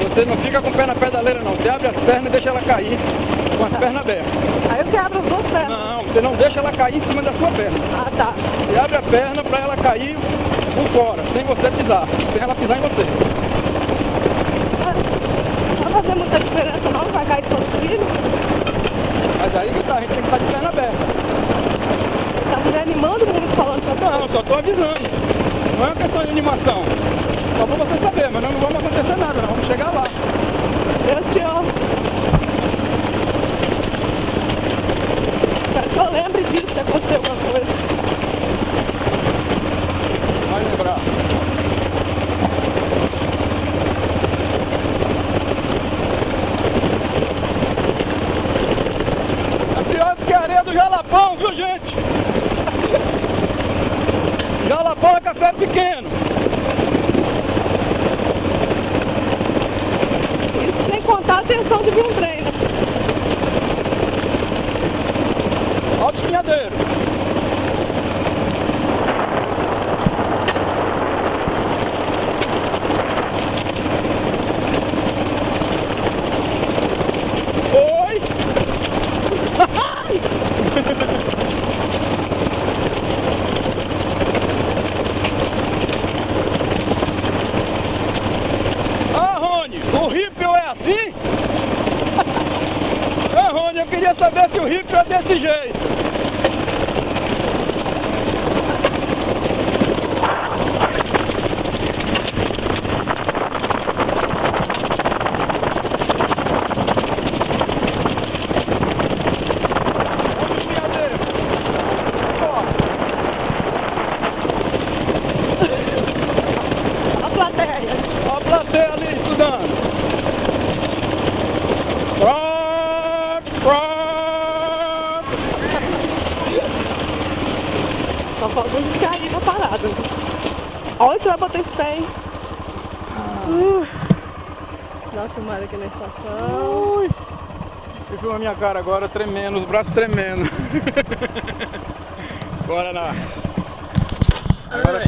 Você não fica com o pé na pedaleira não, você abre as pernas e deixa ela cair com as pernas abertas. Aí eu quebro as duas pernas. Não, você não deixa ela cair em cima da sua perna. Ah, tá. Você abre a perna para ela cair por fora, sem você pisar, sem ela pisar em você. Não vai fazer muita diferença não, vai cair sobre o trilho. Mas aí que tá, a gente tem que estar de perna aberta. Você tá me animando muito falando essas coisas? Não, só tô avisando. Não é uma questão de animação. Só pra você saber, mas não vamos acontecer nada, não. Vamos chegar lá. Deus te amo. Espero que eu lembre disso se acontecer alguma coisa. Vai lembrar. É pior do que a areia do Jalapão, viu, gente? Jalapão é café pequeno. Isso sem contar a tensão de vir um trem, né? Alto espinhadeiro. Oi! Ah, Rony, o Ripple é assim? Ah, Rony, eu queria saber se o Ripple é desse jeito. A plateia ali estudando. Só falta a gente cair na parada. Onde você vai botar esse pé, hein? Dá uma filmada aqui na estação. Ui. Eu filmo a minha cara agora tremendo, os braços tremendo. Bora lá. Agora